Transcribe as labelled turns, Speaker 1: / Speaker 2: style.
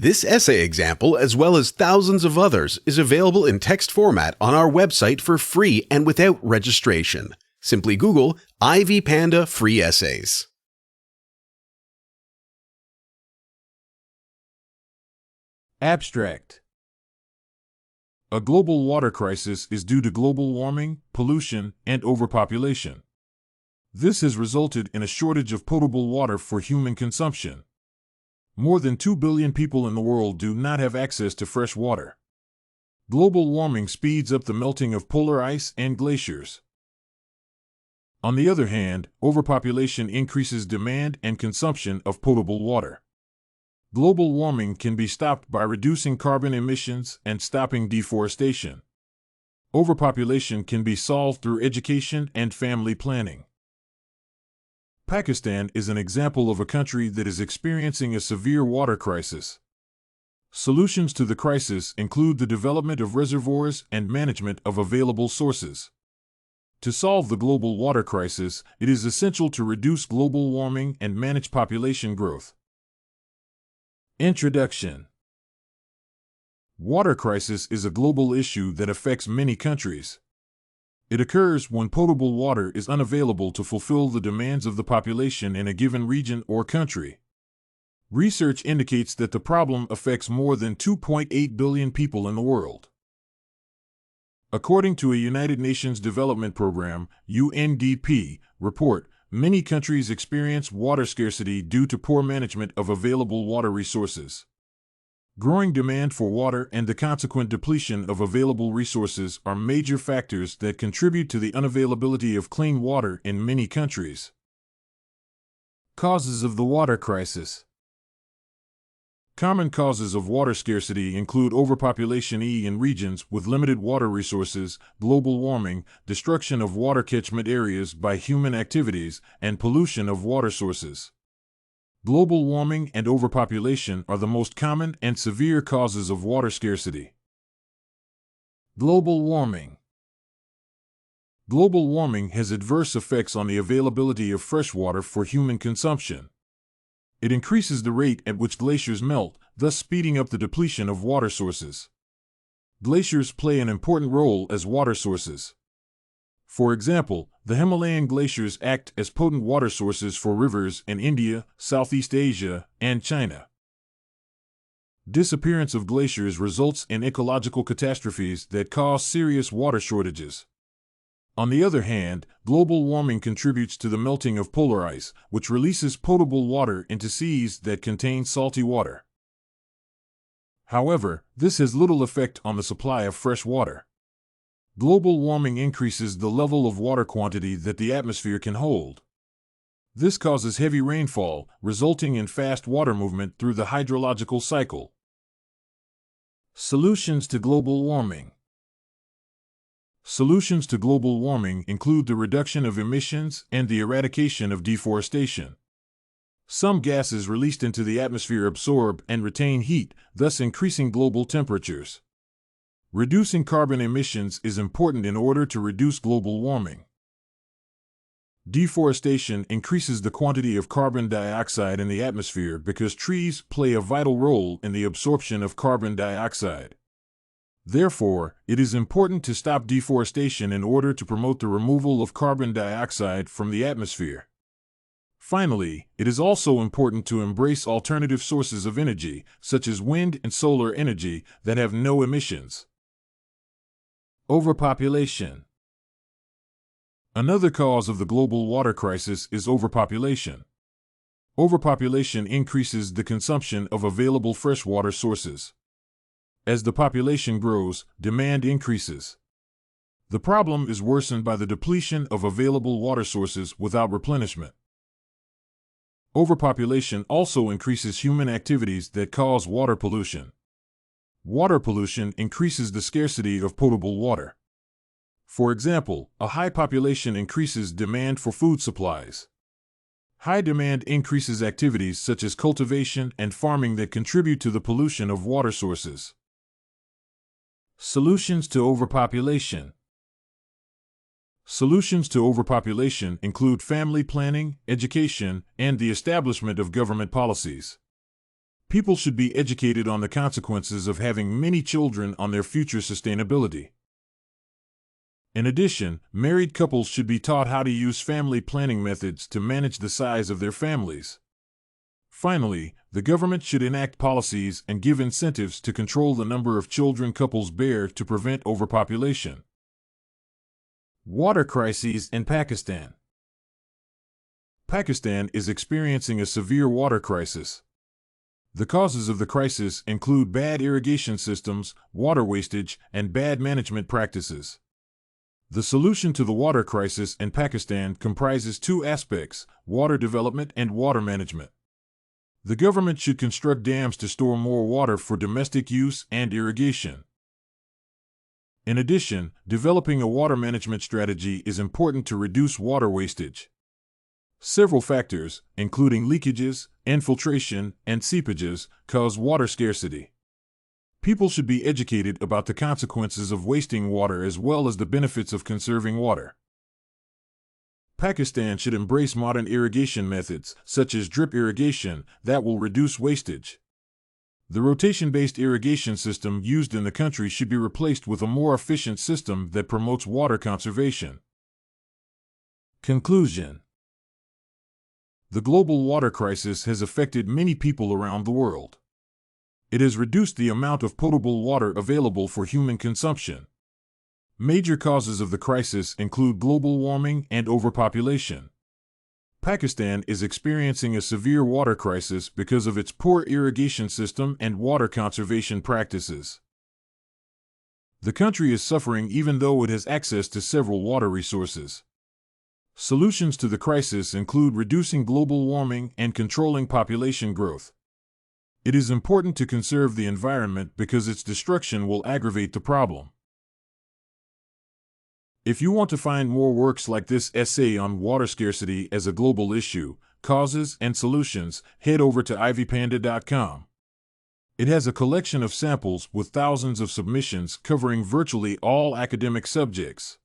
Speaker 1: This essay example, as well as thousands of others, is available in text format on our website for free and without registration. Simply Google Ivy Panda Free Essays.
Speaker 2: Abstract. A global water crisis is due to global warming, pollution, and overpopulation. This has resulted in a shortage of potable water for human consumption. More than 2 billion people in the world do not have access to fresh water. Global warming speeds up the melting of polar ice and glaciers. On the other hand, overpopulation increases demand and consumption of potable water. Global warming can be stopped by reducing carbon emissions and stopping deforestation. Overpopulation can be solved through education and family planning. Pakistan is an example of a country that is experiencing a severe water crisis. Solutions to the crisis include the development of reservoirs and management of available sources. To solve the global water crisis, it is essential to reduce global warming and manage population growth. Introduction. Water crisis is a global issue that affects many countries. It occurs when potable water is unavailable to fulfill the demands of the population in a given region or country. Research indicates that the problem affects more than 2.8 billion people in the world. According to a United Nations Development Program, UNDP, report, many countries experience water scarcity due to poor management of available water resources. Growing demand for water and the consequent depletion of available resources are major factors that contribute to the unavailability of clean water in many countries. Causes of the water crisis. Common causes of water scarcity include overpopulation in regions with limited water resources, global warming, destruction of water catchment areas by human activities, and pollution of water sources. Global warming and overpopulation are the most common and severe causes of water scarcity. Global warming. Global warming has adverse effects on the availability of fresh water for human consumption. It increases the rate at which glaciers melt, thus speeding up the depletion of water sources. Glaciers play an important role as water sources. For example, the Himalayan glaciers act as potent water sources for rivers in India, Southeast Asia, and China. Disappearance of glaciers results in ecological catastrophes that cause serious water shortages. On the other hand, global warming contributes to the melting of polar ice, which releases potable water into seas that contain salty water. However, this has little effect on the supply of fresh water. Global warming increases the level of water quantity that the atmosphere can hold. This causes heavy rainfall, resulting in fast water movement through the hydrological cycle. Solutions to global warming. Solutions to global warming include the reduction of emissions and the eradication of deforestation. Some gases released into the atmosphere absorb and retain heat, thus increasing global temperatures. Reducing carbon emissions is important in order to reduce global warming. Deforestation increases the quantity of carbon dioxide in the atmosphere because trees play a vital role in the absorption of carbon dioxide. Therefore, it is important to stop deforestation in order to promote the removal of carbon dioxide from the atmosphere. Finally, it is also important to embrace alternative sources of energy, such as wind and solar energy, that have no emissions. Overpopulation. Another cause of the global water crisis is overpopulation. Overpopulation increases the consumption of available freshwater sources. As the population grows, demand increases. The problem is worsened by the depletion of available water sources without replenishment. Overpopulation also increases human activities that cause water pollution. Water pollution increases the scarcity of potable water. For example, a high population increases demand for food supplies. High demand increases activities such as cultivation and farming that contribute to the pollution of water sources. Solutions to overpopulation. Solutions to overpopulation include family planning, education, and the establishment of government policies. People should be educated on the consequences of having many children on their future sustainability. In addition, married couples should be taught how to use family planning methods to manage the size of their families. Finally, the government should enact policies and give incentives to control the number of children couples bear to prevent overpopulation. Water crises in Pakistan. Pakistan is experiencing a severe water crisis. The causes of the crisis include bad irrigation systems, water wastage, and bad management practices. The solution to the water crisis in Pakistan comprises two aspects: water development and water management. The government should construct dams to store more water for domestic use and irrigation. In addition, developing a water management strategy is important to reduce water wastage. Several factors, including leakages, infiltration, and seepages, cause water scarcity. People should be educated about the consequences of wasting water as well as the benefits of conserving water. Pakistan should embrace modern irrigation methods, such as drip irrigation, that will reduce wastage. The rotation-based irrigation system used in the country should be replaced with a more efficient system that promotes water conservation. Conclusion. The global water crisis has affected many people around the world. It has reduced the amount of potable water available for human consumption. Major causes of the crisis include global warming and overpopulation. Pakistan is experiencing a severe water crisis because of its poor irrigation system and water conservation practices. The country is suffering even though it has access to several water resources. Solutions to the crisis include reducing global warming and controlling population growth. It is important to conserve the environment because its destruction will aggravate the problem. If you want to find more works like this essay on water scarcity as a global issue, causes, and solutions, head over to ivypanda.com. It has a collection of samples with thousands of submissions covering virtually all academic subjects.